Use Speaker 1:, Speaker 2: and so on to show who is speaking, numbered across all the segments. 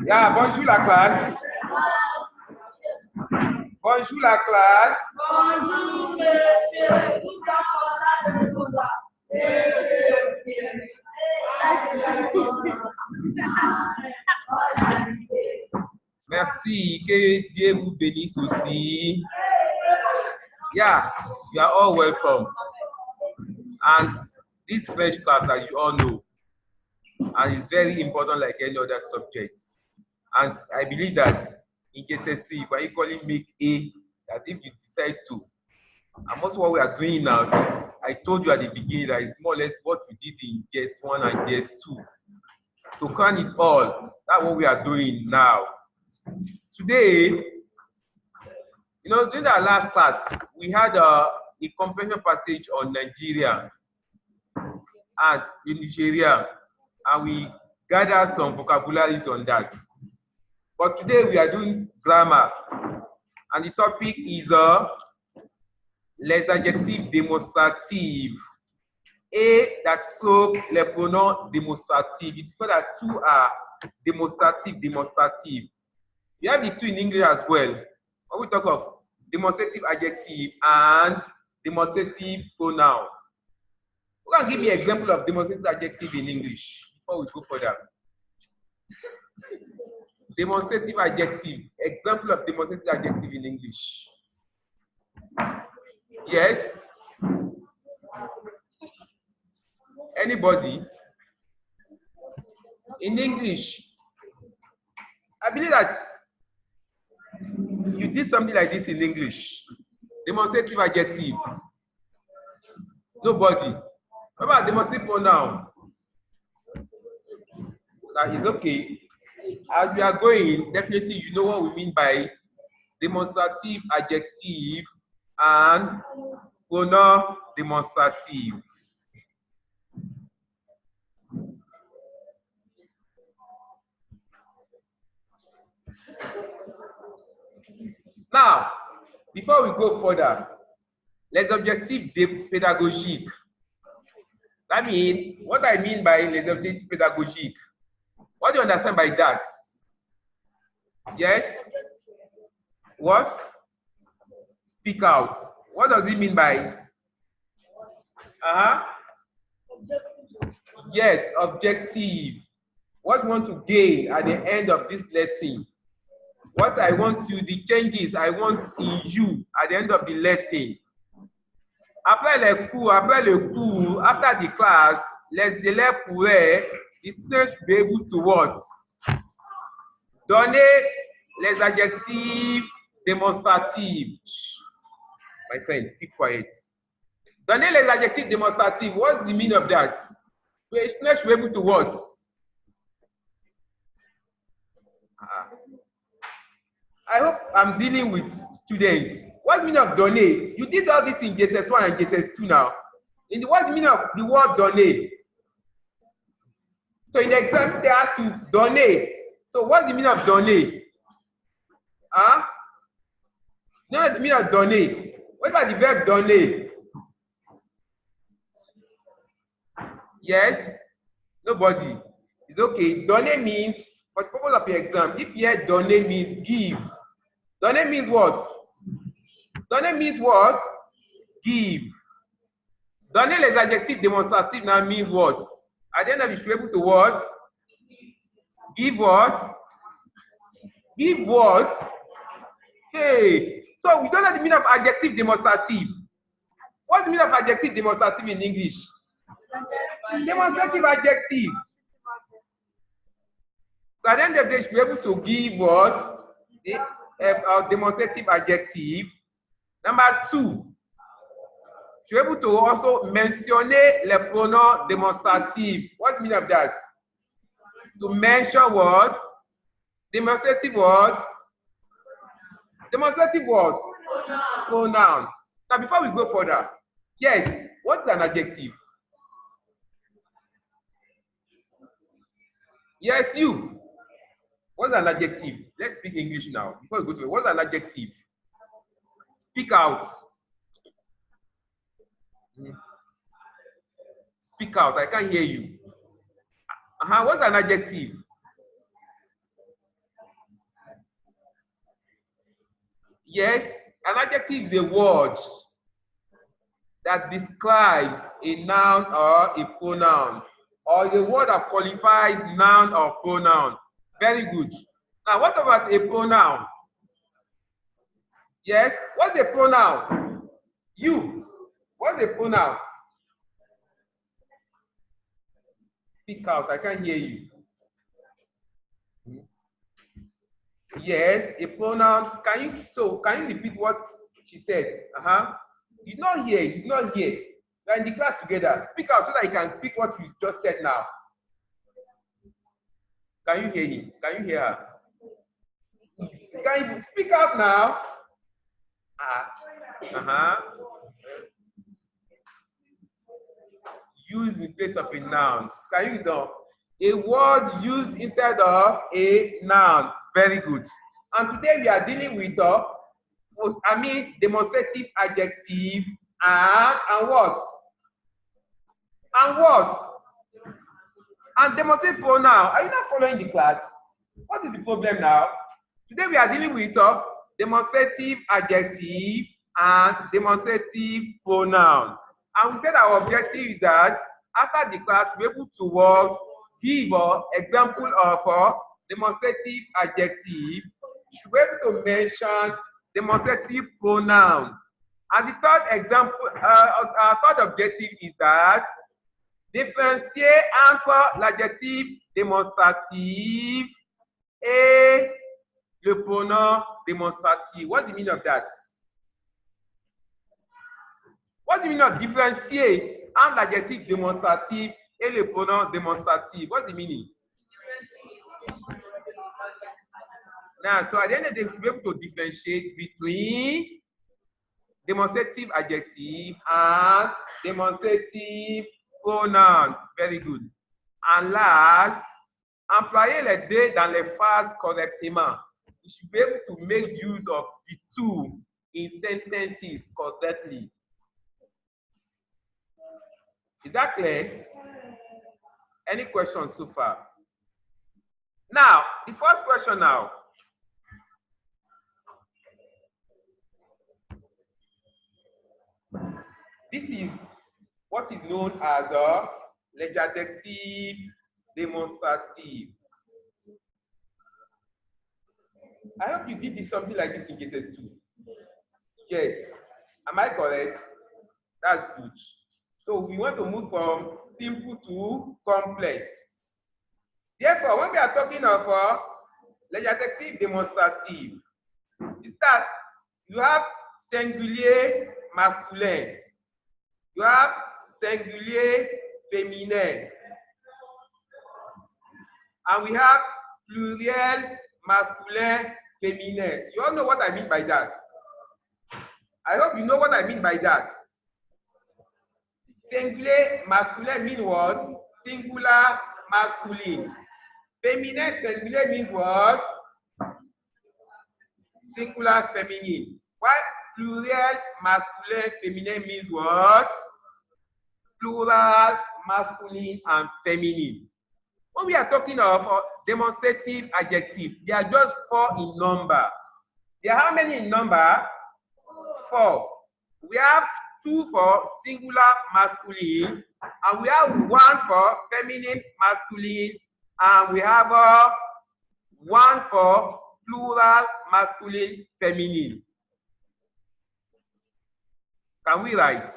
Speaker 1: Yeah, bonjour la classe. Bonjour la classe.
Speaker 2: Bonjour, monsieur. Nous
Speaker 1: Merci, que Dieu vous bénisse aussi. Yeah, you are all welcome. And this French class, as you all know, and it's very important like any other subject. And I believe that in KCSE, you can equally make A, that if you decide to. And most what we are doing now is, I told you at the beginning that it's more or less what we did in GS1 and GS2. To count it all, that's what we are doing now. Today, you know, during our last class, we had a comprehension passage on Nigeria and in Nigeria, and we gathered some vocabularies on that. But today we are doing grammar, and the topic is les adjectifs démonstratifs et that so les pronoms démonstratifs. It's not that two are demonstrative. We have the two in English as well. When we talk of demonstrative adjective and demonstrative pronoun. Who can give me an example of demonstrative adjective in English before we go further? Demonstrative adjective. Example of demonstrative adjective in English. Yes? Anybody? In English, I believe that you did something like this in English. Demonstrative adjective. Nobody. What about demonstrative pronoun? That is okay. As we are going, definitely you know what we mean by demonstrative adjective and pronoun demonstrative. Now, before we go further, les objectifs pédagogiques. That means, what I mean by les objectifs pédagogiques, what do you understand by that? Yes? What? Speak out. What does it mean by? Yes, objective. What you want to gain at the end of this lesson? What I want you, the changes I want in you at the end of the lesson. Après le cours, after the class, les élèves pourraient, the students should be able to what? Donner les adjectifs démonstratifs. My friend, keep quiet. Donner les adjectifs démonstratifs, what's the meaning of that? The students should be able to what? I hope I'm dealing with students. What's the meaning of donner? You did all this in JSS1 and JSS2 now. What's the meaning of the word donner? So in the exam, they ask you donner. So what's the meaning of donner? Huh? No, the meaning of donner. What about the verb donner? Yes? Nobody. It's okay. Donner means, for the purpose of your exam, if here donner means give. Donner means what? Donner means what? Give. Donner les adjectifs démonstratifs now means what? At the end of it, you should be able to what? Give what? Give what? Hey. So we don't know the meaning of adjective demonstrative. What's the meaning of adjective demonstrative in English? Demonstrative adjective. So at the end of the day, you should be able to give what? The demonstrative adjective. Number 2, you should be able to also mentionner les pronoms démonstratifs. What's the meaning of that? To mention what? Demonstrative what? Demonstrative what? Pronoun. Now before we go further, yes, what's an adjective? Yes, you. What's an adjective? Let's speak English now. Before we go to it, what's an adjective? Speak out. Speak out. I can't hear you. What's an adjective? Yes, an adjective is a word that describes a noun or a pronoun, or a word that qualifies noun or pronoun. Very good. Now, what about a pronoun? Yes, what's a pronoun? You. What's a pronoun? Speak out, I can't hear you. Yes, a pronoun. Can you repeat what she said? You did not hear, you did not hear. We are in the class together. Speak out so that you can pick what you just said now. Can you hear him? Can you hear her? Can you speak out now? Use in place of a noun. Can you do? A word used instead of a noun. Very good. And today we are dealing with demonstrative adjective and what? And what? And demonstrative pronoun. Are you not following the class? What is the problem now? Today we are dealing with demonstrative adjective and demonstrative pronoun. And we said our objective is that after the class, we're able to give an example of demonstrative adjective. You should be able to mention demonstrative pronoun. And the third example, our third objective is that différencier entre l'adjectif démonstratif et le pronom démonstratif. What's the meaning of that? What's the meaning of différencier entre l'adjectif démonstratif et le pronom démonstratif? What's the meaning? Now, so at the end of the day, we should be able to differentiate between demonstrative adjective and demonstrative pronoun. Very good. And last, employer les deux dans les phrases correctement. You should be able to make use of the two in sentences correctly. Is that clear? Any questions so far? Now, the first question now. This is what is known as l'adjectif démonstratif. I hope you did this, something like this in cases 2. Yes. Am I correct? That's good. So we want to move from simple to complex. Therefore, when we are talking of l'adjectif démonstratif, it's that you have singulier masculin. You have singulier féminin. And we have pluriel masculin féminin. You all know what I mean by that. I hope you know what I mean by that. Singulier masculin means what? Singular masculine. Féminin singulier means what? Singular feminine. While pluriel masculin féminin means what? Plural masculine and feminine. When we are talking of demonstrative adjective, they are just 4 in number. There are how many in number? 4. We have 2 for singular masculine, and we have 1 for feminine masculine, and we have 1 for plural masculine feminine. Can we write?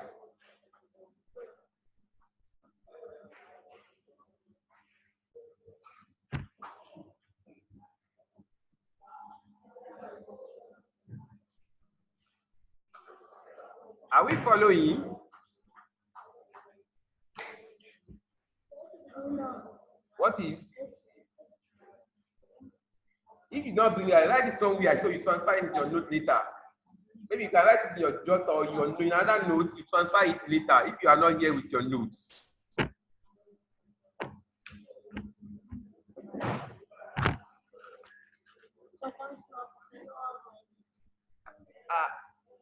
Speaker 1: Are we following? What is? If you don't do it, I write it somewhere so you transfer it in your note later. Maybe you can write it in your jot or in another note, you transfer it later if you are not here with your notes.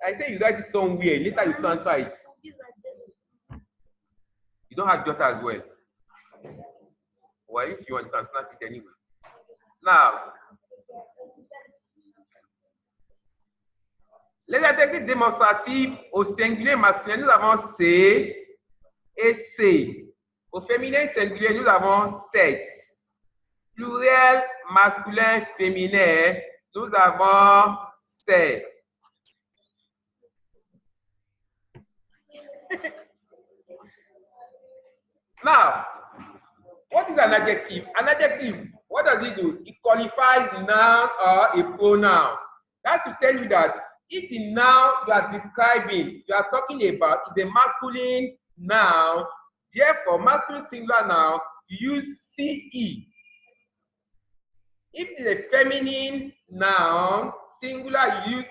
Speaker 1: I say you write it somewhere, later you transfer it. You don't have jot as well. Well, if you want, you can snap it anyway. Now, Les adjectifs démonstratifs au singulier masculin, nous avons C et C. Au féminin singulier, nous avons sexe. Pluriel masculin féminin, nous avons C. Now, what is an adjective? An adjective, what does it do? It qualifies noun or a pronoun. That's to tell you that if the noun you are describing, you are talking about is a masculine noun, therefore masculine singular noun, you use CE. If it is a feminine noun, singular, you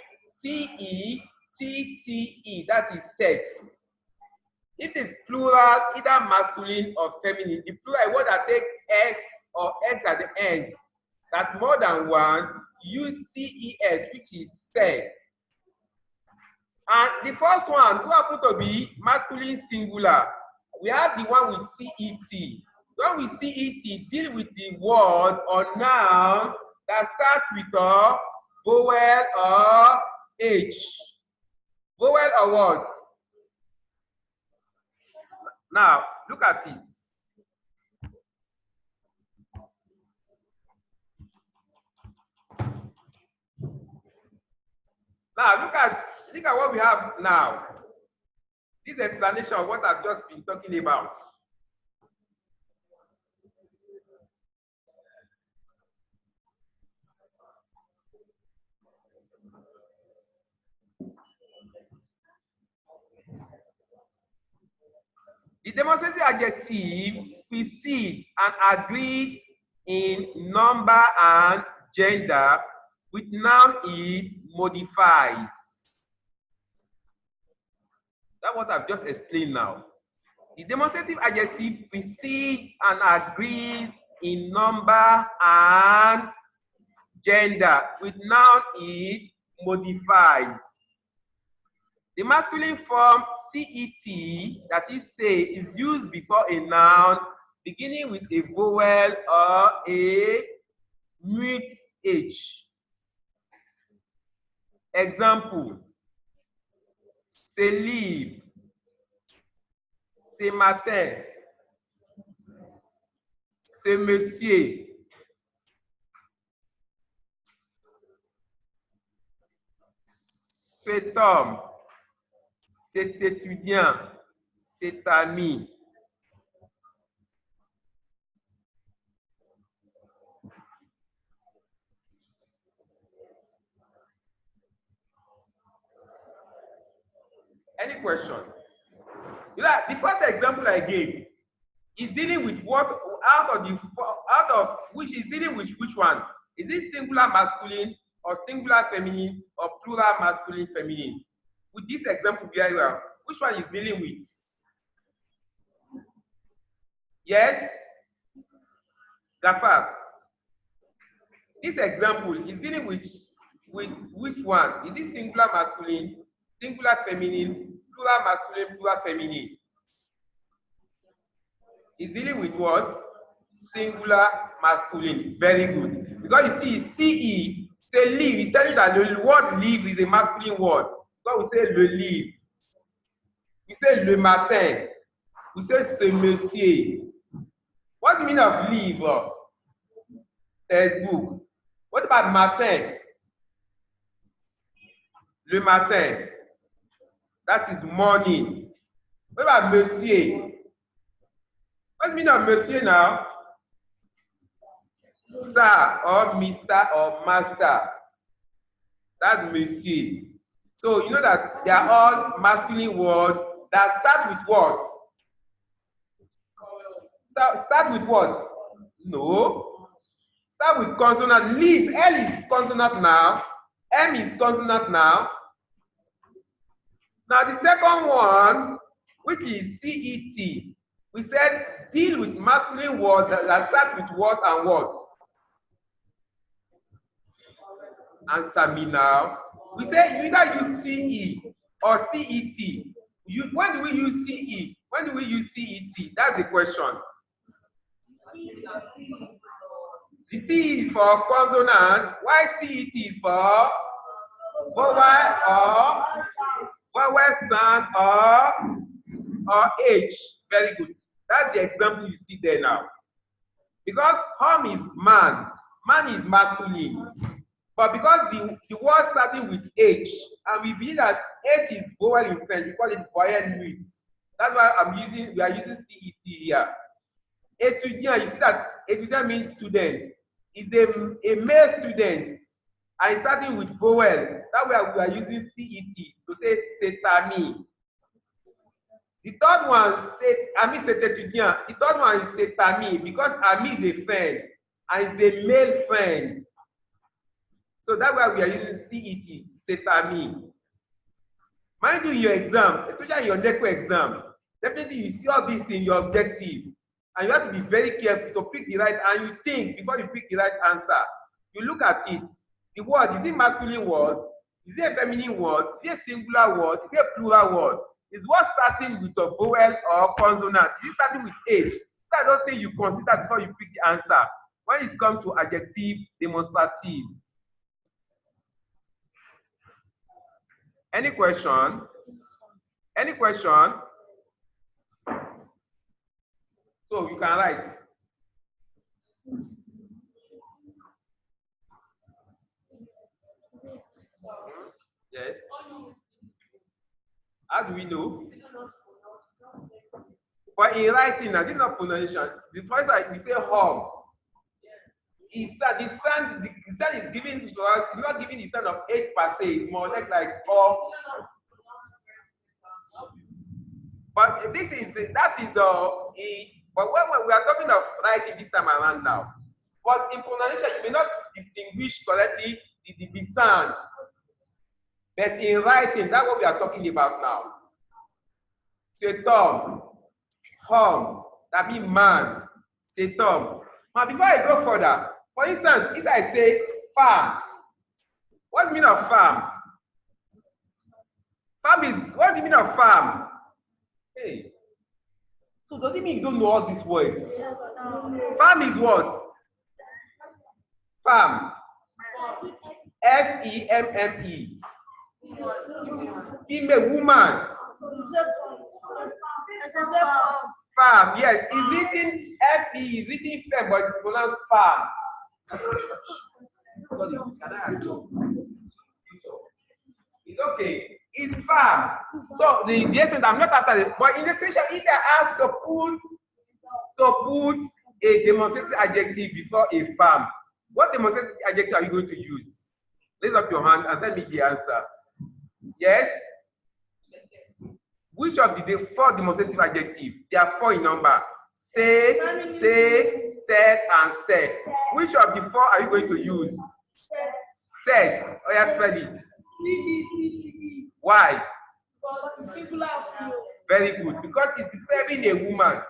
Speaker 1: use CETTE, that is sex. If it is plural, either masculine or feminine, the plural word that takes S or X at the ends, that's more than one, use CES, which is sex. And the first one, who happen to be masculine singular, we have the one with CET. When we CET, deal with the word or noun that starts with a vowel or H. Vowel or what? Now, look at it. Now, look at what we have now. This explanation of what I've just been talking about. The demonstrative adjective precedes and agrees in number and gender. With noun, it modifies. That's what I've just explained now. The demonstrative adjective precedes and agrees in number and gender. With noun, it modifies. The masculine form CET, that is say, is used before a noun beginning with a vowel or a mute H. Example, c'est libre, c'est matin, c'est monsieur. Cet homme, cet étudiant, cet ami. Any question? The first example I gave is dealing with what out of which is dealing with which one? Is it singular masculine or singular feminine or plural masculine feminine? With this example very well, which one is dealing with? Yes? Gafar. This example is dealing with which one? Is it singular masculine, singular feminine, plural masculine, plural feminine? It's dealing with what? Singular masculine. Very good. Because you see, CE, say live, it's telling you that the word live is a masculine word. So we say le livre. We say le matin. We say ce monsieur. What's the meaning of livre? Textbook. What about matin? Le matin. That is morning. What about monsieur? What's the meaning of monsieur now? Sir or Mr. or Master. That's monsieur. So you know that they are all masculine words that start with what? So start with what? No. Start with consonant. Live. L is consonant now. M is consonant now. Now the second one, which is CET, we said deal with masculine words that start with what and what. Answer me now. We say you either use CE or CET. When do we use CE? When do we use CET? That's the question. The C is for consonant, while CET is for vowel sound or H. Very good. That's the example you see there now. Because home is man is masculine. But because the word starting with H, and we believe that H is vowel in French, we call it voyelle muette. That's why we are using CET here. Étudiant, you see that étudiant means student. It's a male student. And starting with vowel, that way we are using CET to say c'est ami. The third one, ami c'est étudiant. The third one is c'est ami because ami is a friend and it's a male friend. So that's why we are using CET, c'est ami. Mind you, your exam, especially your NECO exam, definitely you see all this in your objective. And you have to be very careful to pick the right, and you think before you pick the right answer. You look at it. The word, is it masculine word? Is it a feminine word? Is it a singular word? Is it a plural word? Is what starting with a vowel or consonant? Is it starting with H? So I don't think you consider before you pick the answer. When it comes to adjective, demonstrative. Any question? Any question? So you can write. Yes. How do we know? But in writing, now this is not pronunciation. The first we say home. The sound is given to us. It's not giving the sound of H per se. It's more like O. But this is but when we are talking of writing this time around now. But in pronunciation, you may not distinguish correctly the sound. But in writing, that's what we are talking about now. Say Tom, home, that means man. Say Tom. Now before I go further, for instance, if I say farm, what's the meaning of farm? What's the meaning of farm? Hey. So does it mean you don't know all these words? Yes. Farm is what? Farm. F-E-M-M-E. Female woman. Farm, yes. It's written F-E, is written fem, but it's pronounced farm. It's okay. It's farm. So the essence, I'm not after it. But in the situation, if I ask to put a demonstrative adjective before a farm, what demonstrative adjective are you going to use? Raise up your hand and tell me the answer. Yes? Which of the 4 demonstrative adjectives? There are 4 in number. Say, said, and said. Which of the 4 are you going to use? Said. Oh, yeah, spell it. Why? Very good. Because it's describing a woman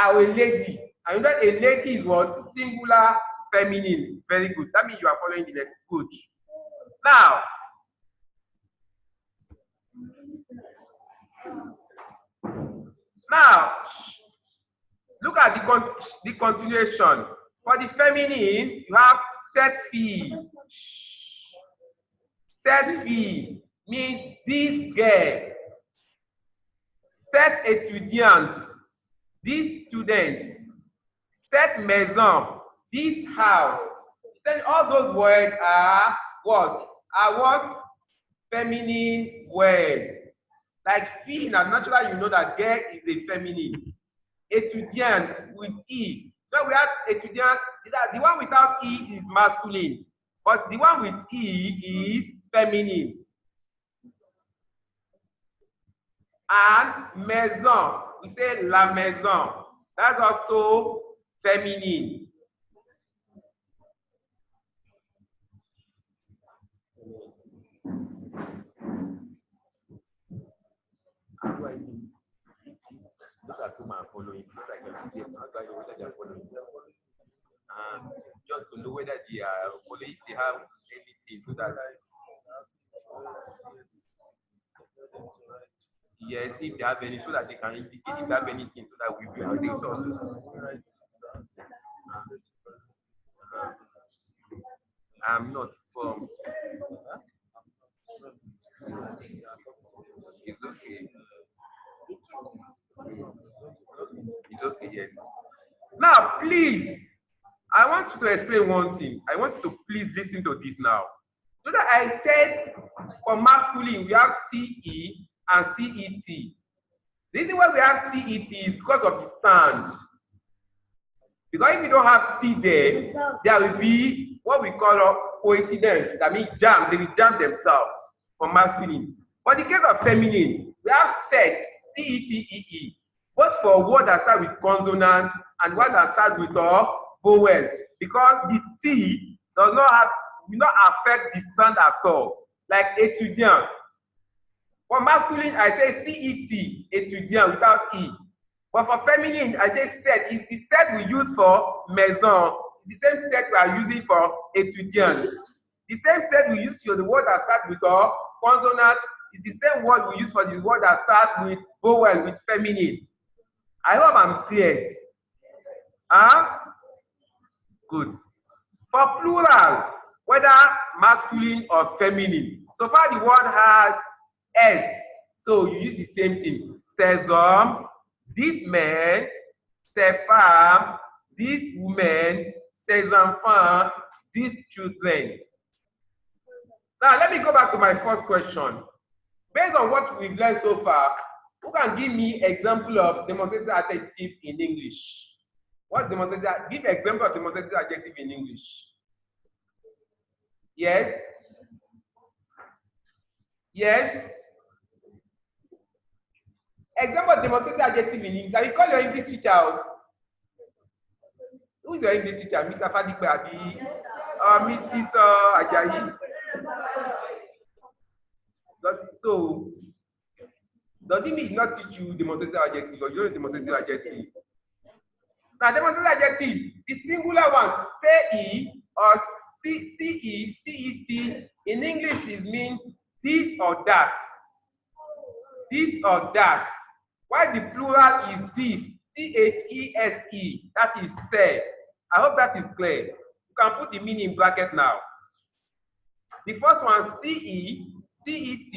Speaker 1: or a lady. And you know a lady is what? Singular, feminine. Very good. That means you are following the left. Good. Now, look at the continuation. For the feminine, you have set fee. Set fee means this girl. Set étudiante, these students. Set maison, this house. Then all those words are what? Feminine words. Like fille, naturally you know that girl is a feminine. Étudiante with E. So we have étudiant, the one without E is masculine. But the one with E is feminine. And maison, we say la maison. That's also feminine. Those are 2 man following because I can see them actually whether they are following. And just to know whether they are following, if they have anything so that. Yes, if they have any, so that they can indicate if they have anything, so that we will take some. I'm not from. please, I want you to explain one thing. I want you to please listen to this now. So that I said for masculine, we have CE and CET. The reason why we have CET is because of the sound. Because if you don't have T there, there will be what we call a coincidence. That means jam, they will jam themselves for masculine. But in the case of feminine, we have set, CETEE, both for words that start with consonant and words that start with vowel. Because the T does not have, will not affect the sound at all. Like étudiant. For masculine, I say CET, étudiant without E. But for feminine, I say set. It's the set we use for maison. It's the same set we are using for étudiants. The same set we use for the word that start with consonant. It's the same word we use for the word that start with vowel, with feminine. I hope I'm clear. Huh? Good. For plural, whether masculine or feminine, so far the word has S. So you use the same thing. Ces hommes, these men, ces femmes, these women, ces enfants, these children. Now let me go back to my first question. Based on what we've learned so far, who can give me example of demonstrative adjective in English? What's demonstrative? Give example of demonstrative adjective in English. Yes? Yes? Example of demonstrative adjective in English. Can you call your English teacher? Who is your English teacher? Mr. Fadikpe Abi? Or Mrs. Ajayi? Does it mean not teach you demonstrative adjective or you don't demonstrative adjective? Now, demonstrative adjective, the singular one, say or CE, CET, in English is mean this or that. This or that. While the plural is this, THESE, that is say. I hope that is clear. You can put the meaning in bracket now. The first one, CE, CET,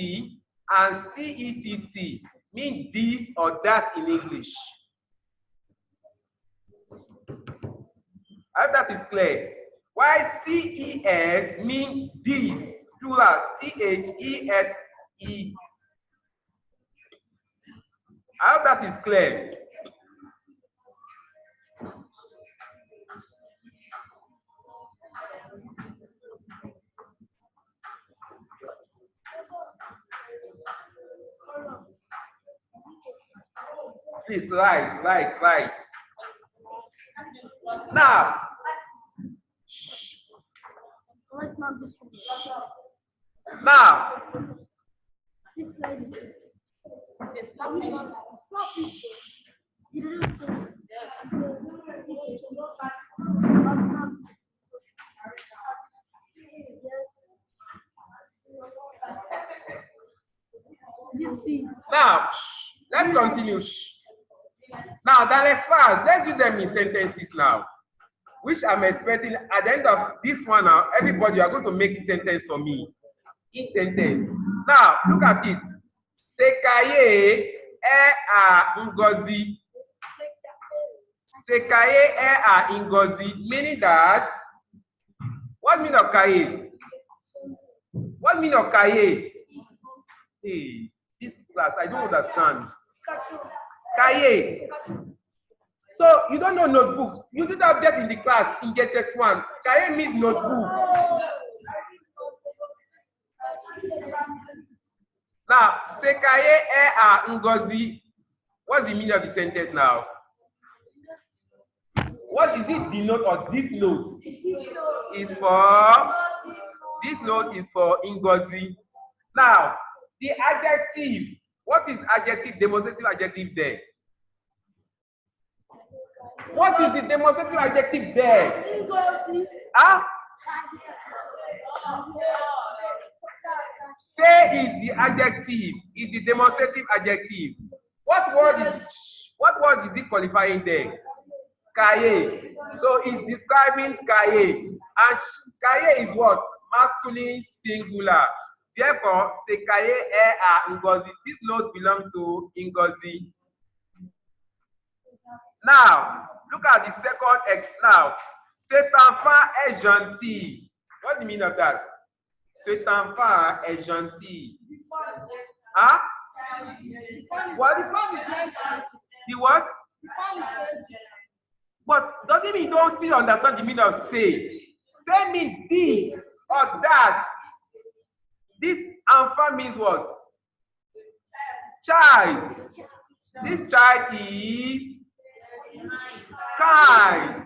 Speaker 1: and CETT mean this or that in English. I hope that is clear. While CES mean this, plural, THESE. I hope that is clear. Please, right. Now, now, now, let's continue. Now, that fast, let's use them in sentences now, which I'm expecting at the end of this one now, everybody, you are going to make sentence for me. Each sentence. Now, look at it. Sekaye e a Ngozi. Sekaye e a Ngozi, meaning that, what's meaning of kaye? What's meaning of kaye? Hey, this class, I don't understand. Kaye. So you don't know notebooks. You did not get in the class in JSS1. Kaye means notebook. Now, Sekaye e a Ngozi. What's the meaning of the sentence now? What is it? The note or this note is for. This note is for Ngozi. Now, the adjective. What is adjective? Demonstrative adjective there. What is the demonstrative adjective there? Huh? Say is the adjective, is the demonstrative adjective. What word is it qualifying there? Kaye. So it's describing Kaye. And Kaye is what? Masculine singular. Therefore, Sekaye e a Ngozi. This note belongs to Ngozi. Now, look at the second X now. C'est enfant est gentil. What's the meaning of that? Cet enfant est gentil. Huh? What? The what? But doesn't mean you don't still understand the meaning of say. Say means this or that. This enfant means what? Child. This child is kind.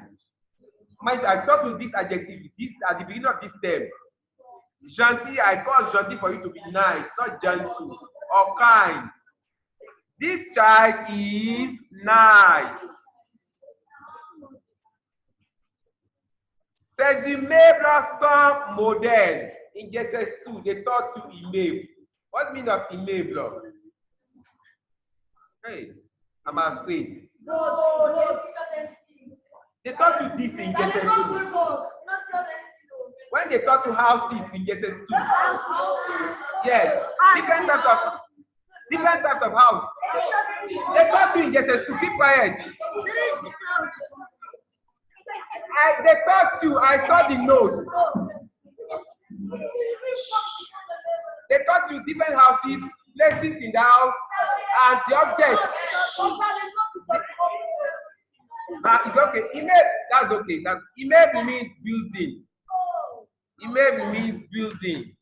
Speaker 1: I talked with this adjective. This at the beginning of this term. Gentil, I call gentil for you to be nice, not gentle or kind. This child is nice. Ces immeubles sont modernes. In Genesis 2, they taught you immeuble. What's the meaning of immeuble? Hey, I'm afraid. They taught you this in Genesis 2. When they taught you houses in Genesis 2. Yes, different types of house. They taught you in Genesis 2. Keep quiet. They taught you. I saw the notes. They taught you different houses, places in the house, and the object. It's okay. Immeuble, that's okay. Immeuble means building. Immeuble means building.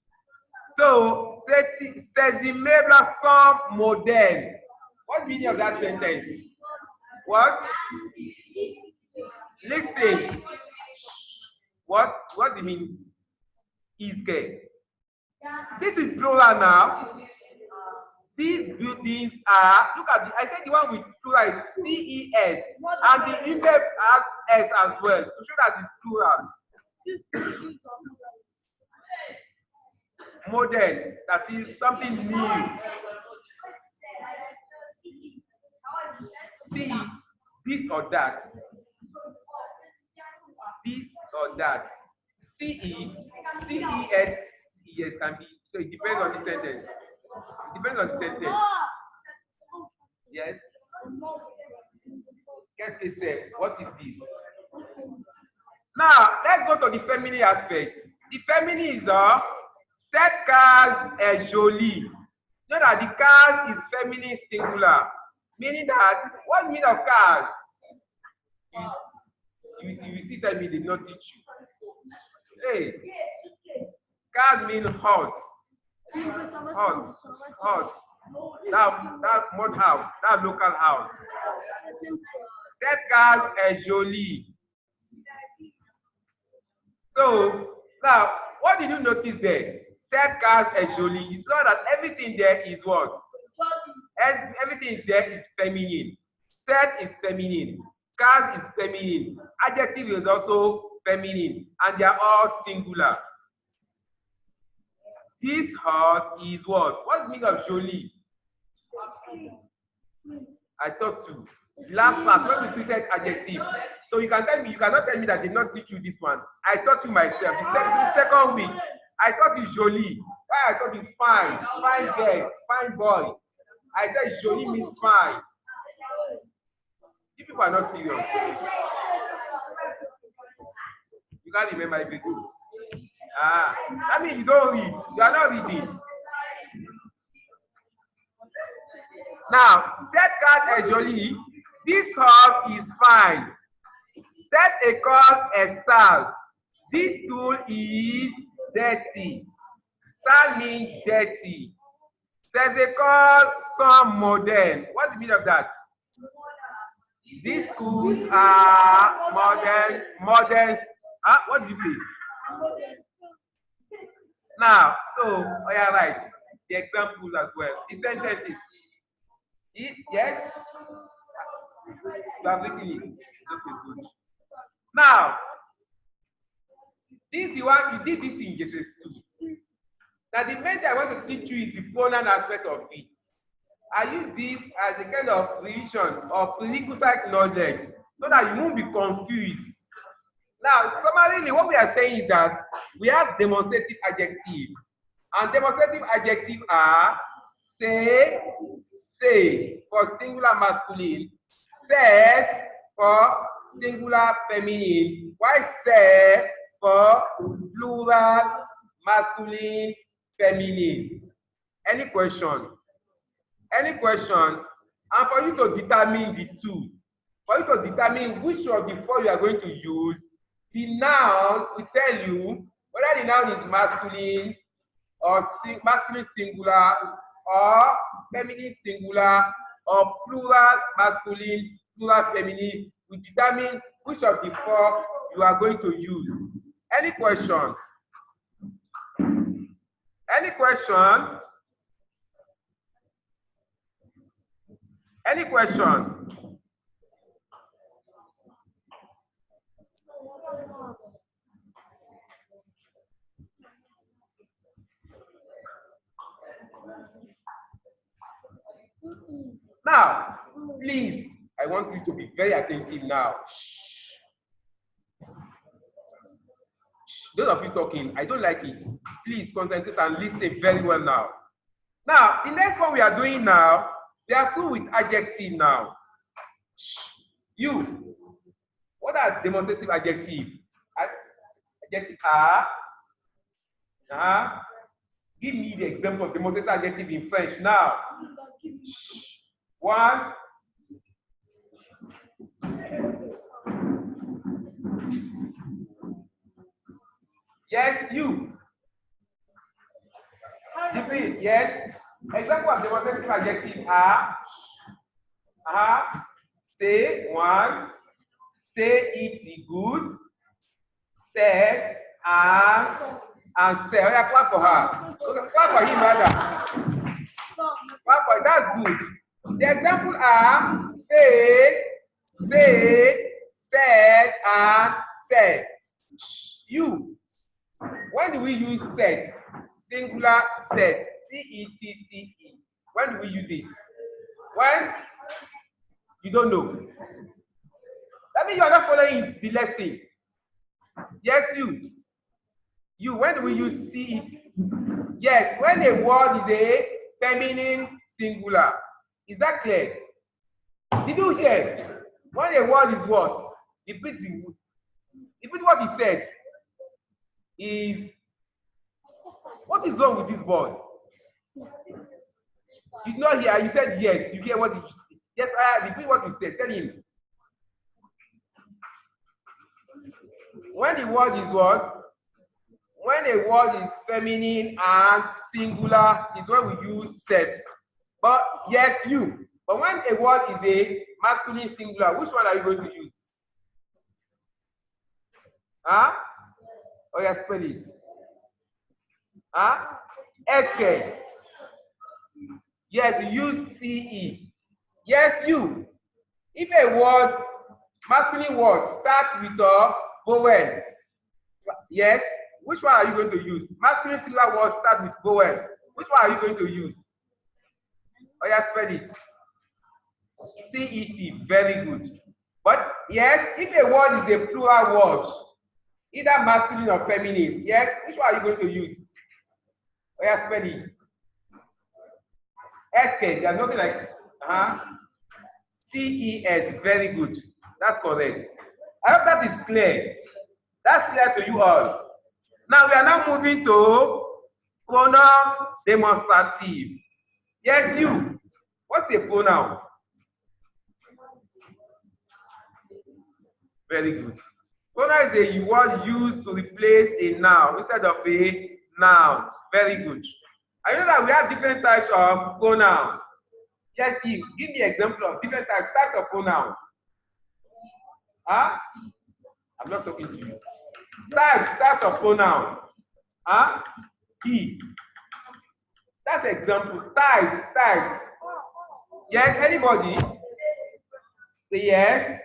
Speaker 1: So, ces immeubles sont modernes. What's the meaning of that sentence? What? Listen. What do you mean? Is gay. This is plural now. These buildings are, look at the, I said the one with plural is CES, and the image has S as well, to show that it's plural. Modern, that is something new. See, this or that. This or that. CES can be, so it depends on the sentence. It depends on the sentence. Yes? Qu'est-ce que c'est? What is this? Now, let's go to the feminine aspects. The feminine is cette case est jolie. You know that the case is feminine singular. Meaning that, what meaning of cars? You see that me did not teach you. Hey, cars mean hot. Hot. That mud house, that local house. Cette case est jolie. So, now, what did you notice there? Cette case est jolie. You saw that everything there is what? Everything there is feminine. Set is feminine. Case is feminine. Adjective is also feminine. And they are all singular. This hut is what? What's the meaning of jolie? I taught you. The last part, when we treated adjective. So you can tell me, you cannot tell me that I did not teach you this one. I taught you myself. The second week, I taught you jolie. Why I taught you fine, fine girl, fine boy. I said jolie means fine. You people are not serious. You can't remember everything. That means you don't read. You are not reading. Now, cette carte est jolie. This cup is fine. Cette école est sale. This school is dirty. Sale means dirty. Ces écoles sont modernes. What's the meaning of that? These schools are modern. What did you say? Now, so, yeah, right. The example as well. The sentences. Yes? You have written it. Okay, good. Now, this is the one, you did this in Genesis 2. Now, the main thing I want to teach you is the pronoun aspect of it. I use this as a kind of revision of prerequisite knowledge so that you won't be confused. Now, summarily, what we are saying is that we have demonstrative adjective. And demonstrative adjective are say for singular masculine, said for singular feminine, while se for plural masculine feminine. Any question? Any question? And for you to determine the two, for you to determine which of the four you are going to use, the noun will tell you whether the noun is masculine or masculine singular or feminine singular or plural masculine, plural feminine. We determine which of the four you are going to use. Any question? Any question? Any question? Now, please, I want you to be very attentive now. Shh. Shh. Those of you talking, I don't like it. Please concentrate and listen very well now. Now, the next one we are doing now, there are two with adjective now. Shh. You, what are demonstrative adjective? Adjective are. Give me the example of demonstrative adjective in French now. Shh. One. Yes, you. Repeat. Yes. Example of demonstrative adjective are. Say one. Say it good. Said and say. Oh, yeah, clap for her. Okay, clap for him, rather. Clap for that's good. The example are say, said, and said. You. When do we use said? Singular said. C-E-T-T-E. When do we use it? When? You don't know. That means you are not following the lesson. Yes, you. You. When do we use C-E-T? Yes, when a word is a feminine singular. Is that clear? Did you hear? When a word is what? Repeat what he said. Is what is wrong with this boy? You did not hear. You said yes. You hear what you said. Yes, I repeat what you said. Tell him. When the word is what? When a word is feminine and singular is when we use said. But yes, you. But when a word is a masculine singular, which one are you going to use? Huh? Oh, yeah, spell it. Huh? SK. Yes, you use CE. Yes, you. If a word, masculine word, start with a vowel, yes, which one are you going to use? Masculine singular word start with vowel. Which one are you going to use? Oh, yeah, spell it. CET, very good. But yes, if a word is a plural word, either masculine or feminine, yes, which one are you going to use? Oh, yeah, spell it. SK, there's nothing like CES, very good. That's correct. I hope that is clear. That's clear to you all. Now we are now moving to pronoun demonstrative. Yes, you. What's a pronoun? Very good. Pronoun is a word used to replace a noun instead of a noun. Very good. I know that we have different types of pronoun. Yes, you. Give me an example of different types of pronoun. Huh? I'm not talking to you. Types of pronoun. Huh? He. That's example. Types. Yes, anybody? Yes.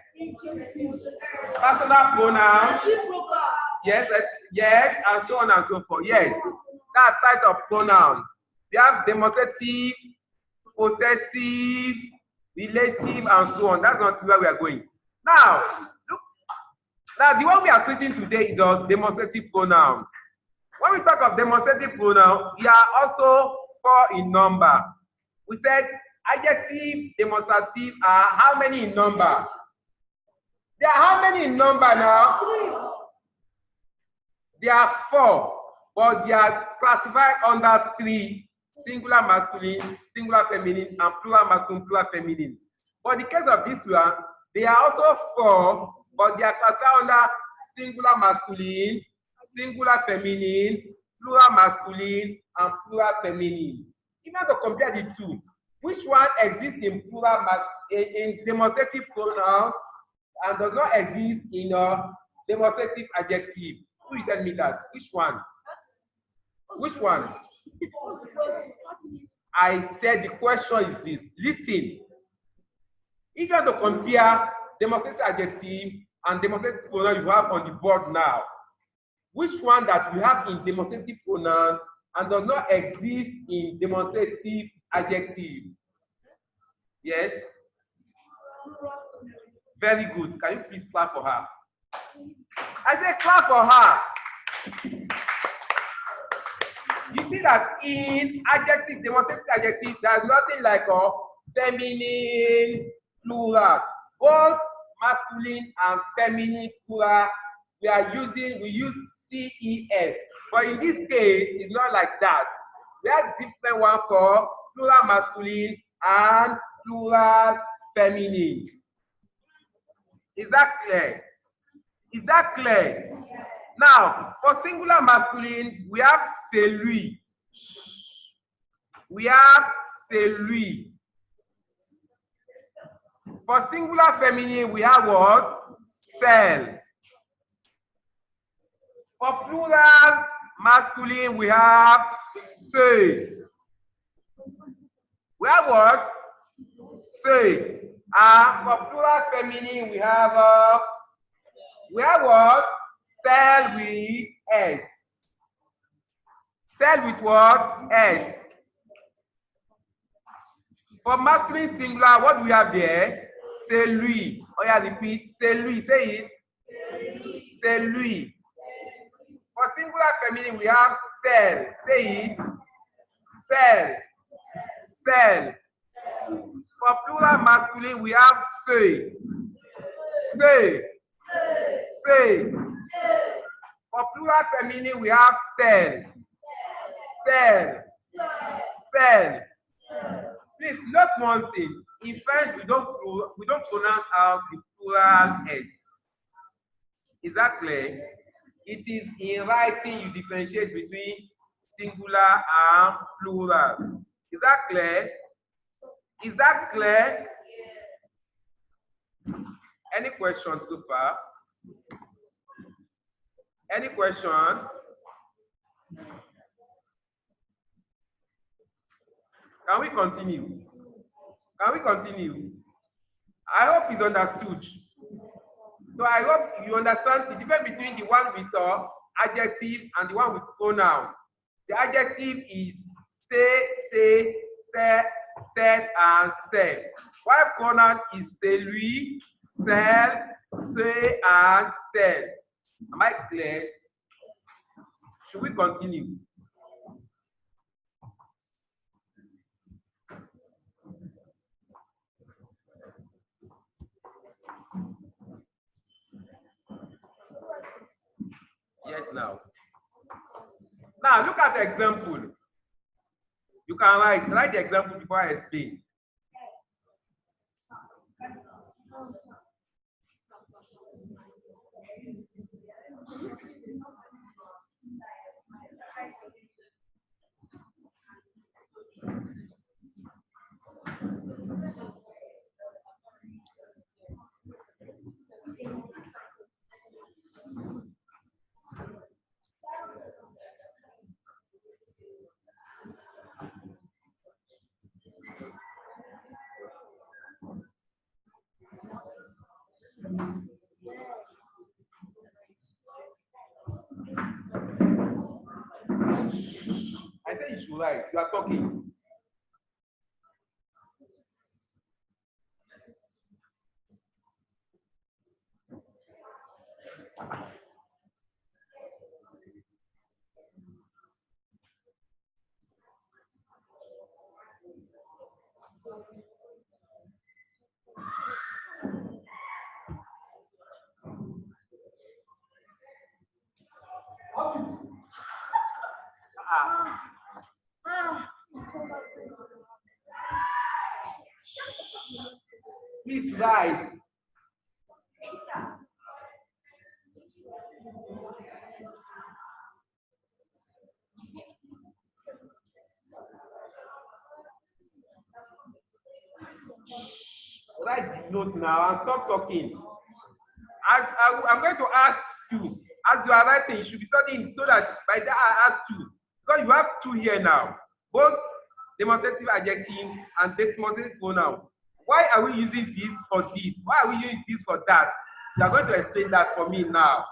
Speaker 1: Personal pronouns. Yes, and so on and so forth. Yes. That's types of pronoun. They have demonstrative, possessive, relative, and so on. That's not where we are going. Now, look. Now, the one we are treating today is a demonstrative pronoun. When we talk of demonstrative pronoun, we are also 4 in number. We said adjective, demonstrative are how many in number? There are how many in number now? There are 4, but they are classified under 3: singular masculine, singular feminine, and plural masculine, plural feminine. But in the case of this one, they are also 4, but they are classified under singular masculine, singular feminine, plural masculine, and plural feminine. If you want to compare the two, which one exists in plural in demonstrative pronoun and does not exist in a demonstrative adjective? Who will tell me that? Which one? Which one? I said the question is this. Listen. If you want to compare demonstrative adjective and demonstrative pronoun you have on the board now, which one that we have in demonstrative pronoun and does not exist in demonstrative adjective? Yes? Very good. Can you please clap for her? I say clap for her. You see that in adjective, demonstrative adjective, there's nothing like a feminine plural. Both masculine and feminine plural, we use CES. But in this case, it's not like that. We have different one for plural masculine and plural feminine. Is that clear? Is that clear? Now, for singular masculine, we have celui. We have celui. For singular feminine, we have what? Cell. For plural masculine, we have se. We have what? Se. And for plural feminine, we have what? Cell with S. Cell with what? S. For masculine singular, what do we have there? Celui. Oh yeah, repeat. Celui. Say it. Celui. For singular feminine, we have cell. Say it. Cell. Cell. For plural masculine, we have se. Se. Se. For plural feminine, we have cell. Cell. Cell. Please note one thing. In French, we don't pronounce out the plural S. Is that clear? It is in writing you differentiate between singular and plural. Is that clear? Is that clear? Any questions so far? Any question? Can we continue? Can we continue? I hope it's understood. So I hope you understand the difference between the one with adjective and the one with pronoun. The adjective is say, said, and said. While pronoun is celui, celle, say, and said. Am I clear? Should we continue? Yes, now. Now, look at the example. You can write the example before I explain. I said you should write. You are talking. Please write. Write the note now and stop talking. I'm going to ask you, as you are writing, you should be studying so that by that I ask you, because you have two here now, both demonstrative adjective and demonstrative pronoun. Why are we using this for this? Why are we using this for that? You are going to explain that for me now.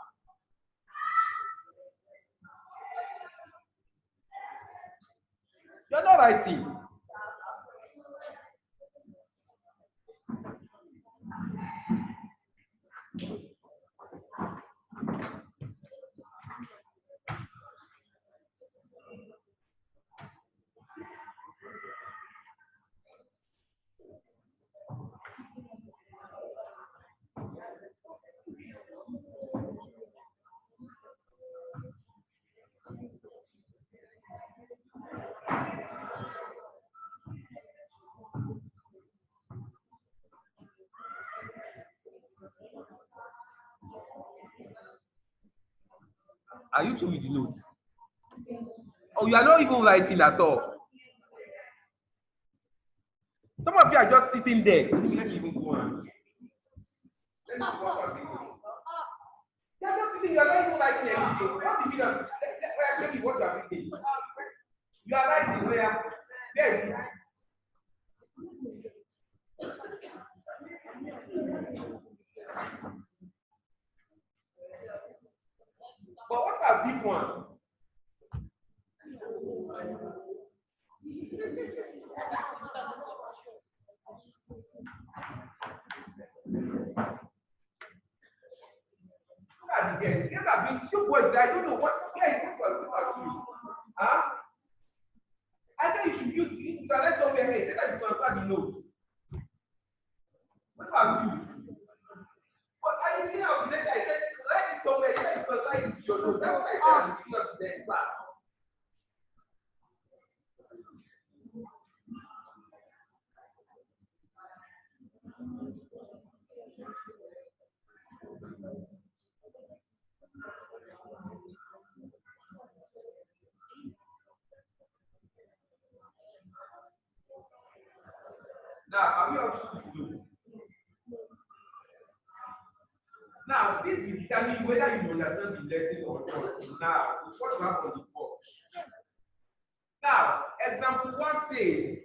Speaker 1: You're not writing. Are you two with the notes? Oh, you are not even writing at all. Some of you are just sitting there. Let me even go on. Let me go on. You are just sitting, you are not even writing anything. What if you don't? Let me show you what you are reading. You are writing where? There is it. But what about this one? Look at the guys. Guys have been, you boys, I don't know what you. Huh? I said you should use it. You can let somewhere else. Say that you transfer the notes. What about you? But at the beginning of the lecture, I said, write it somewhere. Say that you transfer it to your notes. That's what I said at the beginning of the class. Now, are we up to the notes? Now, this will determine whether you understand the lesson or not. Now, what you have on the board. Now, example 1 says,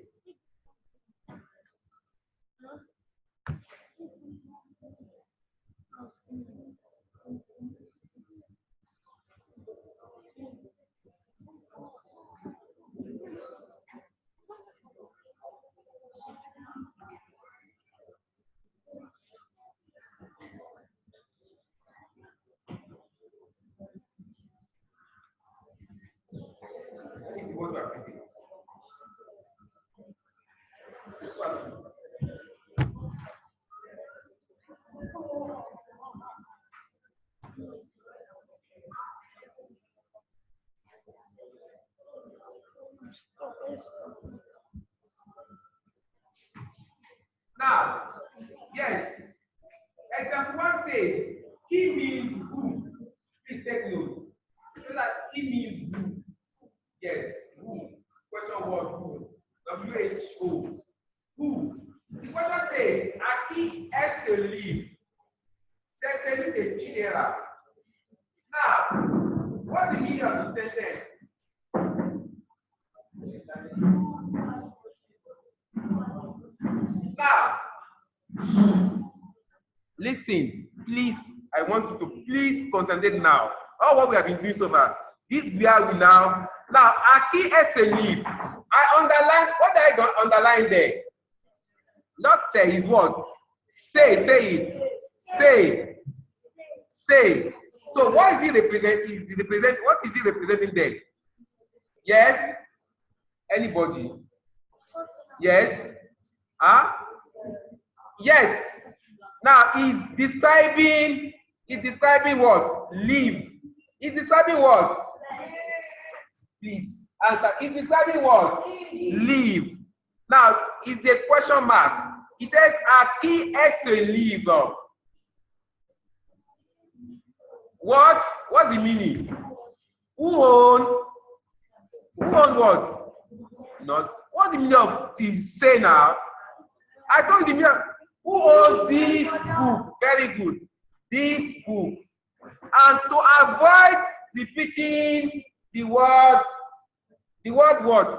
Speaker 1: this is what we are putting. Now, yes, example 1 says, he means who? Please take notes. So that he means who? Yes, who? Question word who? WHO. Who? The question says, Aki Eseli. Certainly a general. Now, what's the meaning of the sentence? Now, listen, please. I want you to please concentrate now. All what we have been doing so far. This where we now. Now, Aki Eseli. I underline. What did I don't underline there? Not say is what? Say it. Say. So what is it represent? What is it representing there? Yes? Anybody? Yes? Huh? Yes. Now he's describing what? Live. He's describing what? Please answer. He's describing what? Live. Now is a question mark. He says, aqui est ce livre. What? What's the meaning? Who own? Who own what? Not. What's the meaning of this say now? I told you the meaning. Who owns this book? Very good. This book. And to avoid repeating the word what?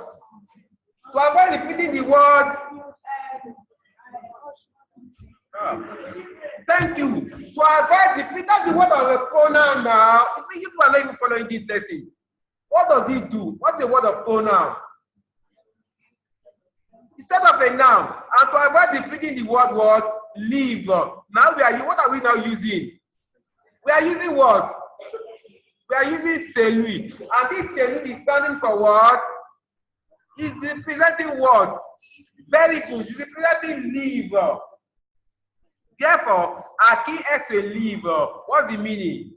Speaker 1: To avoid repeating the word. Thank you. To avoid repeating the word of a pronoun now, it means you are not even following this lesson. What does it do? What's the word of pronoun? Instead of a noun, and to avoid repeating the word what? Live. Now what are we now using? We are using what? We are using celui. And this celui is standing for what? It's representing what? Very good. It's representing live. Therefore, aqui est ce livre. What's the meaning?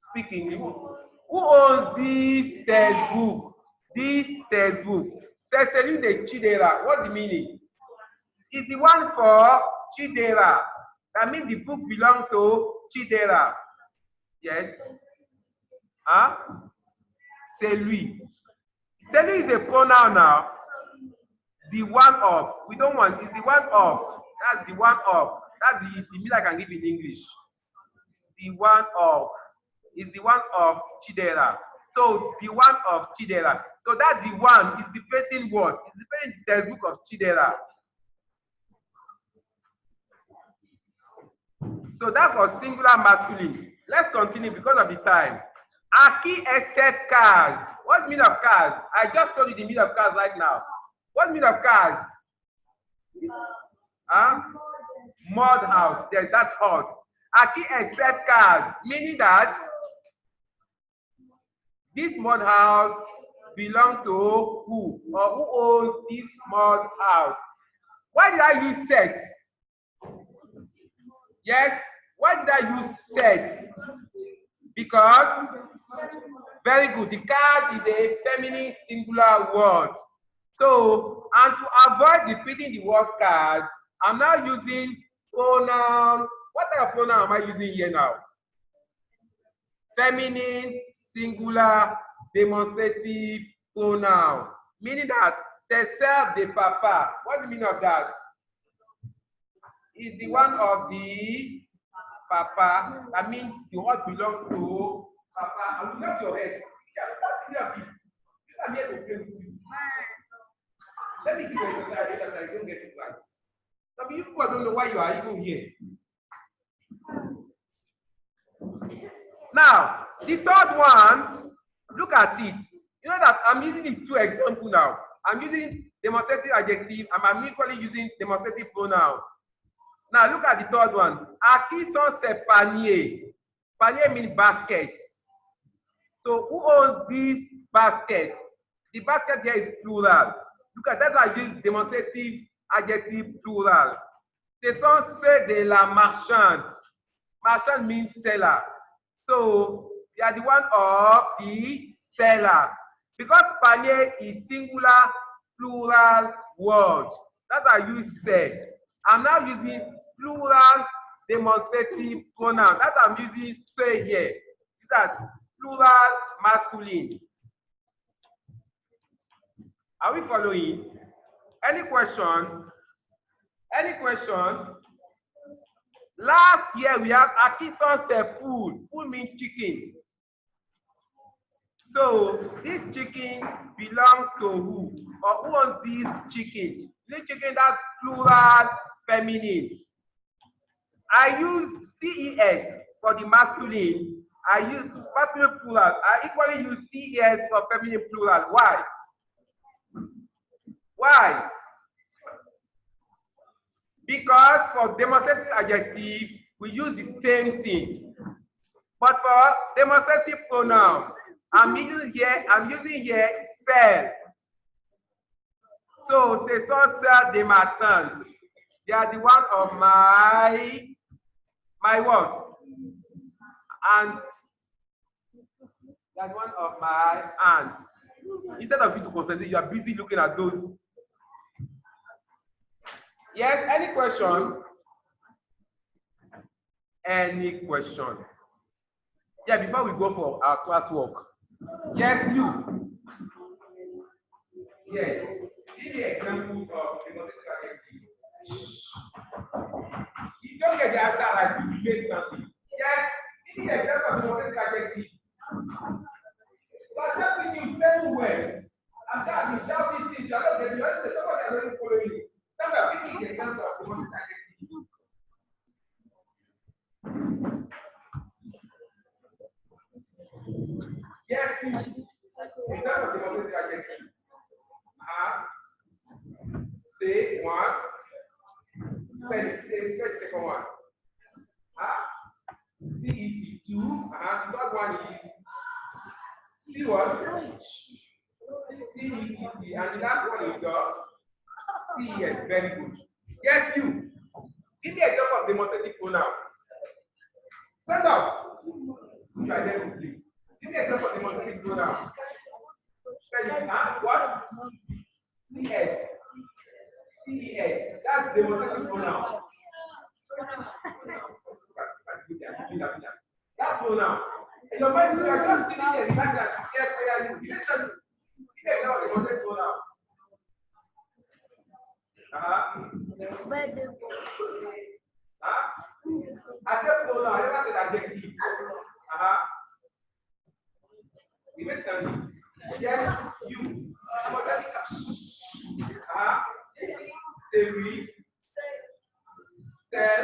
Speaker 1: Speaking. Who owns this textbook? This textbook. C'est celui de Chidera. What's the meaning? It's the one for Chidera. That means the book belongs to Chidera. Yes. Huh? Celui. Celui is a pronoun now. The one of. We don't want. It's the one of. That's the one of. That's the meaning I can give in English. The one of. Is the one of Chidera. So the one of Chidera. So that the one is the person word. It's the person textbook of Chidera. So that was singular masculine. Let's continue because of the time. Aqui est sept cars. What's the meaning of cars? I just told you the meaning of cars right now. What's the meaning of cars? Huh? Mud house. There's that hut. Aqui est sept cars. Meaning that this mud house belongs to who? Or who owns this mud house? Why did I use sex? Yes, why did I use sex? Because, very good, the card is a feminine singular word. So, and to avoid repeating the word cars, I'm now using pronoun. What type of pronoun am I using here now? Feminine singular demonstrative pronoun. Meaning that, c'est celle de papa. What's the meaning of that? Is the one of the papa. That means the word belongs to papa. I will knock your head. What's the meaning of this? I'm here to play with you. Let me give you a example that I don't get it right. Some people don't know why you are even here. Now, the third one, look at it. You know that I'm using the two examples now. I'm using demonstrative adjective and I'm equally using demonstrative pronoun. Now look at the third one. Aqui sont ces paniers. Panier means baskets. So who owns this basket? The basket here is plural. Look at that. I use demonstrative adjective plural. Ce sont ceux de la marchande. Marchand means seller. So they are the one of the seller. Because panier is singular plural word. That's why I use said. I'm now using plural demonstrative pronoun. That's why I'm using say here. Is that plural masculine? Are we following? Any question? Any question? Last year we have aqui sont ces poules. Poule means chicken. So this chicken belongs to who? Or who owns this chicken? This chicken, that's plural feminine. I use CES for the masculine. I use masculine plural. I equally use CES for feminine plural. Why? Why? Because for demonstrative adjective, we use the same thing. But for demonstrative pronoun, I'm using here celle. So ce sont celles de ma tante. They are the one of my what? Aunt. That's one of my aunts. Instead of you to concentrate, you are busy looking at those. Yes, any question? Any question? Yeah, before we go for our classwork. Yes, you. Yes. Give me an example of demonstrative adjective. You don't get the answer like you face something. Yes, give me an example of demonstrative adjective. But just teaching you seven words. And God be shouting things. You're not getting it. Somebody already following you. Somebody give me the example of demonstrative adjective. Yes, you. Example of demonstrative adjective. Say one. Spell the second one. CET 2. The third one is C what? CETT. And the last one is CES. Very good. Yes, you. Give me an example of demonstrative pronoun. Stand up. You are there with me. Give me an example of demonstrative pronoun. Spell it. What? CS. CES. That's demonstrative pronoun. That pronoun. In your mind, you are just sitting there, like that. Yes, where are you? You didn't tell me. You didn't know the demonstrative pronoun. I said pronoun. I never said adjective. You didn't tell me. Yes, you. Say we. Sell.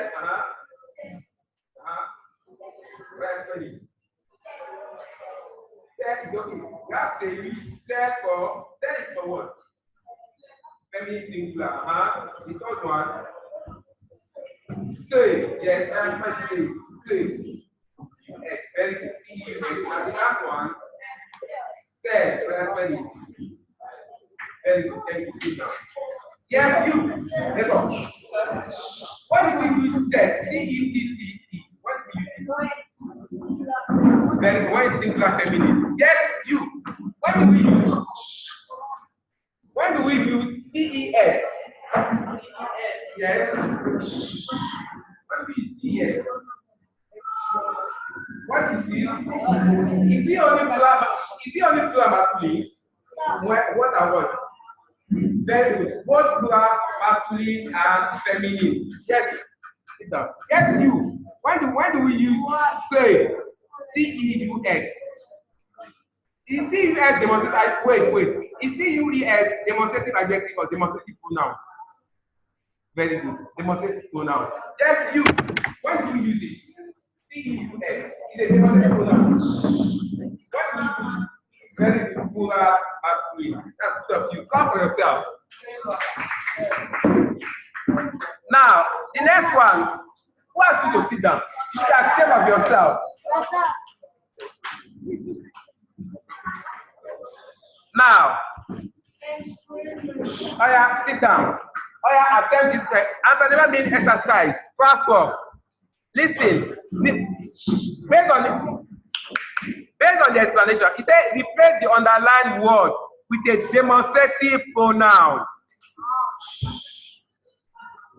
Speaker 1: Ready. Sell is okay. You have say we sell it for what? Feminine singular. The third one. Say. Yes, everybody say. Yes, very good. And the last one. Sell. Very good. Very good. Thank you. Sit down. Yes, you. Let go. What do we use set? C-E-T-T-E. What do we use? Then why is singular feminine? Yes, you. When do we use? When do we use CES? Yes. When do we use CES? What is it? Is it only plural masculine? What are what? Very good. Both plural, masculine, and feminine. Yes. Sit down. Yes, you. When do we use say? C-E-U-X. Is C-U-X demonstrative? Wait. Is C-U-E-S demonstrative adjective or demonstrative pronoun? Very good. Demonstrative pronoun. Yes, you. When do you use it? C-E-U-X is a demonstrative pronoun. When do you use it? Very good. Plural, masculine. That's good of you. Clap for yourself. Now, the next one. Who asked you to sit down? You should be ashamed of yourself. Now, sit down. Attempt this question. Answer never been exercise. Classwork. Listen. Based on the explanation, he said replace the underlined word with a demonstrative pronoun.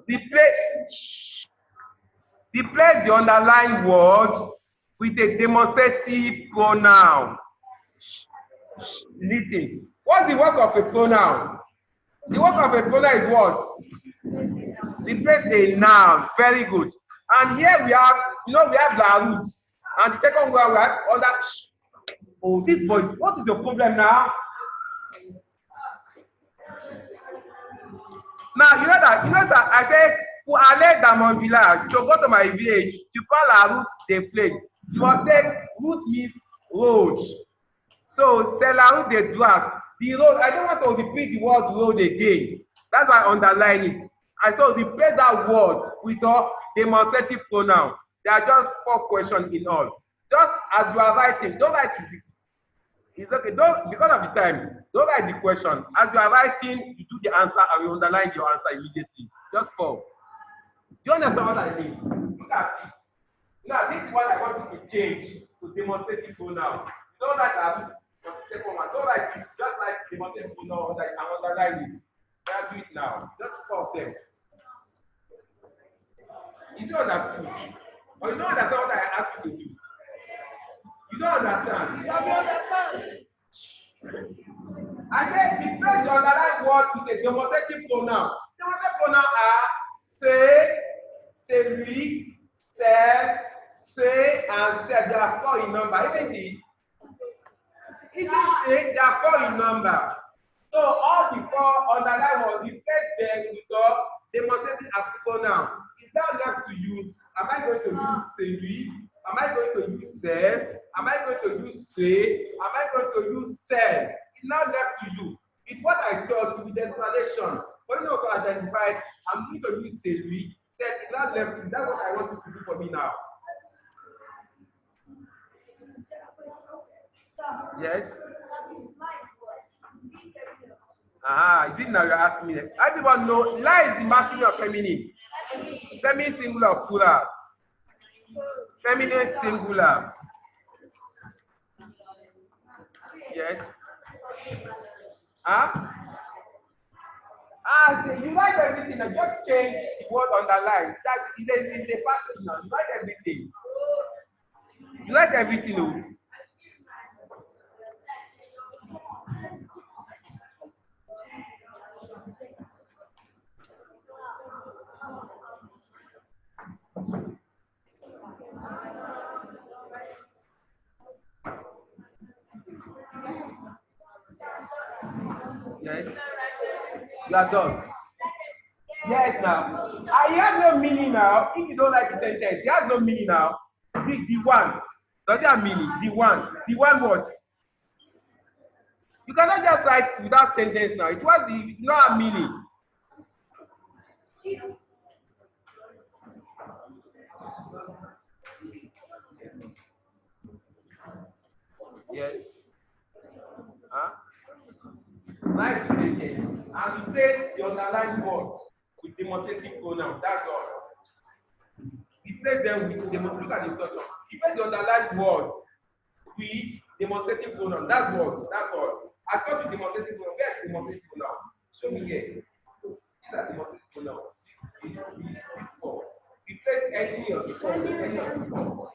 Speaker 1: Replace the underlined words with a demonstrative pronoun. Listen. What's the work of a pronoun? The work of a pronoun is what? Replace a noun. Very good. And here we have, we have la roots. And the second word we have other. Oh, this boy, what is your problem now? Now, you know that I said, pour aller dans mon village, to go to my village, tu prends la route des flags. You must take route means road. So, c'est la route des droites. The road, I don't want to repeat the word road again. That's why I underline it. And so, replace that word with a demonstrative pronoun. There are just 4 questions in all. Just as you are writing, don't write it. It's okay. Because of the time, don't write the question. As you are writing, you do the answer and you underline your answer immediately. Just 4. Do you understand what I mean? Look at it. Now, this is what I want you to change to demonstrative pronoun. Don't write that the second one. Don't write it. Just like demonstrative pronoun that you can underline it. Let's do it now. Just 4 of them. Is it understood? Or you don't understand what I asked you to do? You don't understand? I said replace the underlined word with a demonstrative pronoun. Demonstrative pronoun are say, celui, celle, say, and celle. There are 4 in number, isn't it? Isn't it? There are 4 in number. So all the 4 underlined words, replace them with a demonstrative pronoun. It's now left to you. Am I going to use celui? Am I going to use celle? Am I going to use say? Am I going to use celle? It's now left to you. It's what I taught you with the explanation. When you have identified, I'm going to use celui, celle. It's now left to you. That's what I want you to do for me now. Yes. Is it now you're asking me? Everyone know lie is the masculine or feminine? Feminine singular or plural? Feminine singular. Yes. So you write everything and just change the word underline. That's it's a pattern now. You write everything. You write everything. Oh. Yes. You are done. Yes, now. It has no meaning now. If you don't like the sentence, it has no meaning now. The one. Does it have meaning? The one. The one what? You cannot just write without sentence now. It not have meaning. Yes. Write the sentence and replace the underlined word with demonstrative pronoun. That's all. Replace them with demonstrative. Look at the instruction. Replace the underlined words with demonstrative pronoun. That's all. I thought the demonstrative pronoun. Where's the demonstrative pronoun? Show me here. These are demonstrative pronouns. This 4. Replace any of the 4 with any of the 4.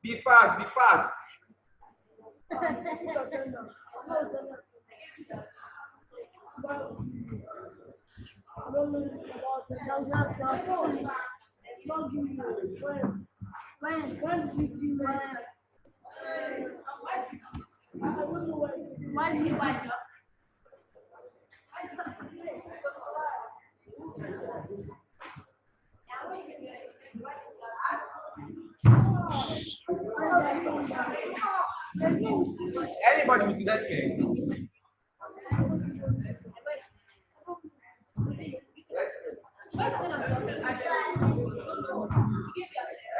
Speaker 1: Be fast, be fast. Anybody with that game?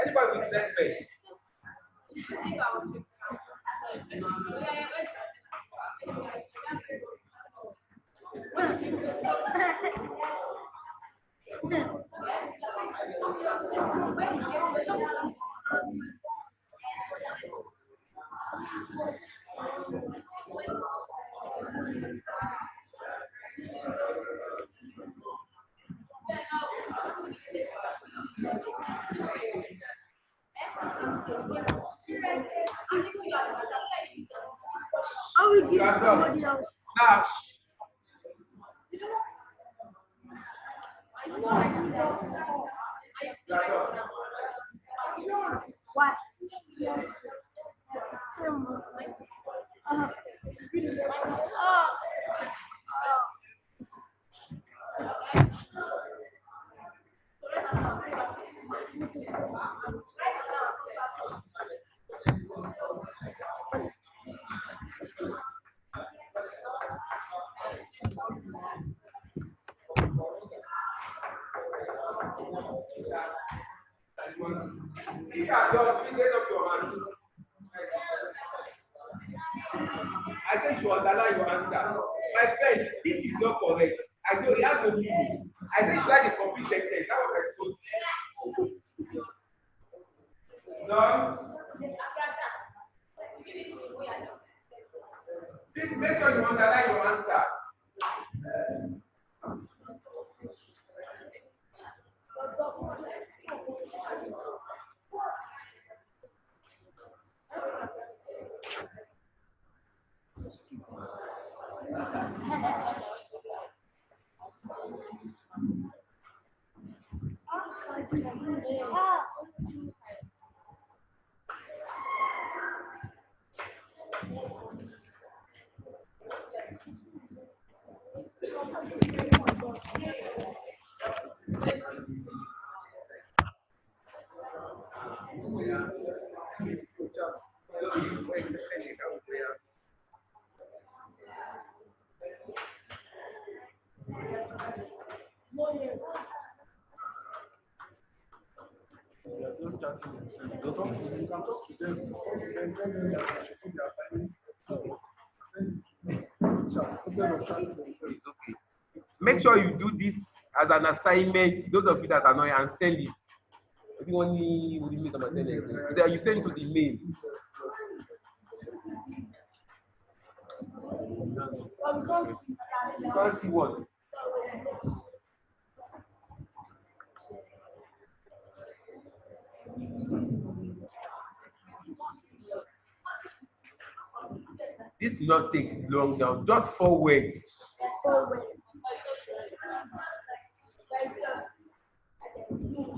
Speaker 1: Anybody with that face? Now,
Speaker 2: what?
Speaker 1: If you are done, please raise up your hand. I said you underline your answer. My friend, this is not correct. I know it has no meaning. I said you like a complete sentence. That's what I told you. Done. Please make sure you underline your answer.
Speaker 3: Just chatting themselves. You can talk to them. Talk to them. Tell them that they should put their assignments. Chat. Instead of chatting themselves.
Speaker 1: It's okay. Make sure you do this as an assignment. Those of you that are not, and send it. If you want me, make an assignment. You send it to the mail. You can't see what. This will not take long now. Just 4 words.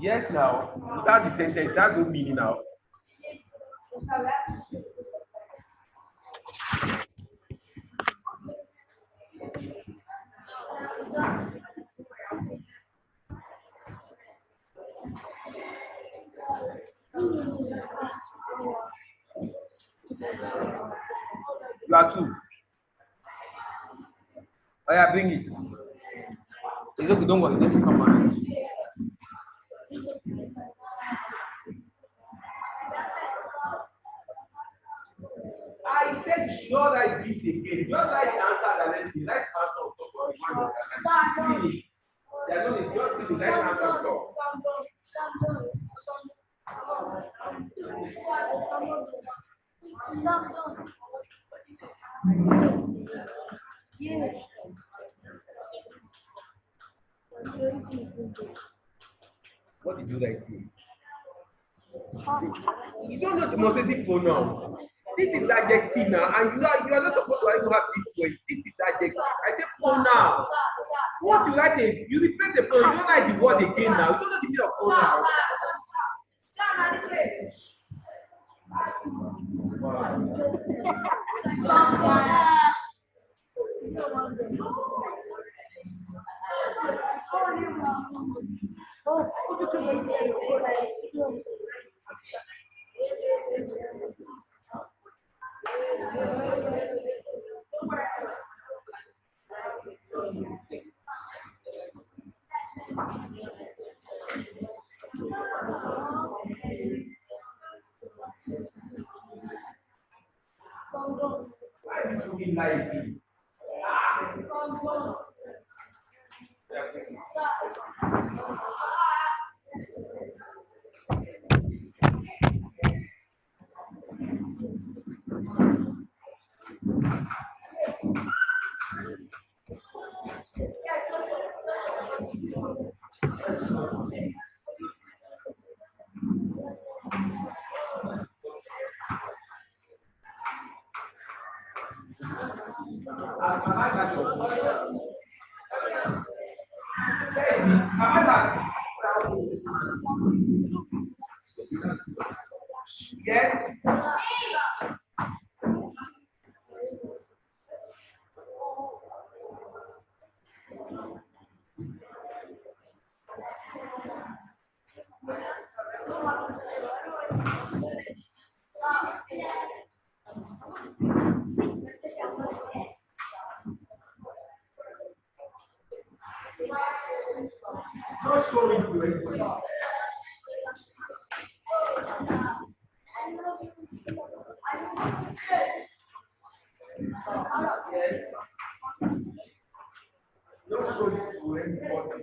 Speaker 1: Yes, now. Without the sentence, that's no meaning now. You are two. Oh yeah, bring it. It's okay, don't worry, let me come on. I said sure write this again. Just write the answer and then the right answer on top of the one. Finish. They are not just the right answer on top. What did you write here? You don't know the demonstrative pronoun. This is adjective now, and you are not supposed to even have this way. This is adjective. I say pronoun. What you write, you replace the pronoun. You don't write the word again now. You don't know the meaning of pronoun. Why are you looking like me? Yes. Not showing to anybody. Yes. Not showing to anybody.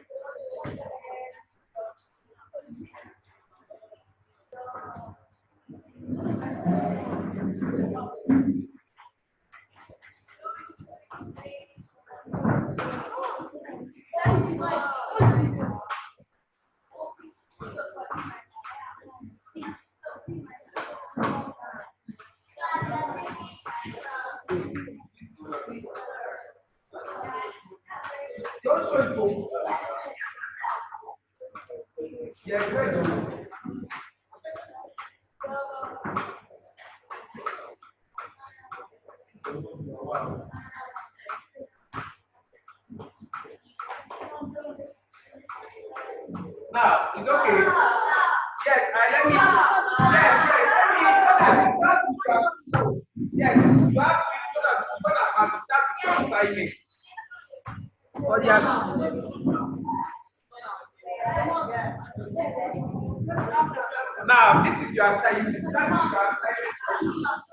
Speaker 1: Don't show it. Yes, good. Now, it's okay. Yes, let me. Yes, you have to start with your assignment. But yes. Now, this is your assignment. Start with your assignment.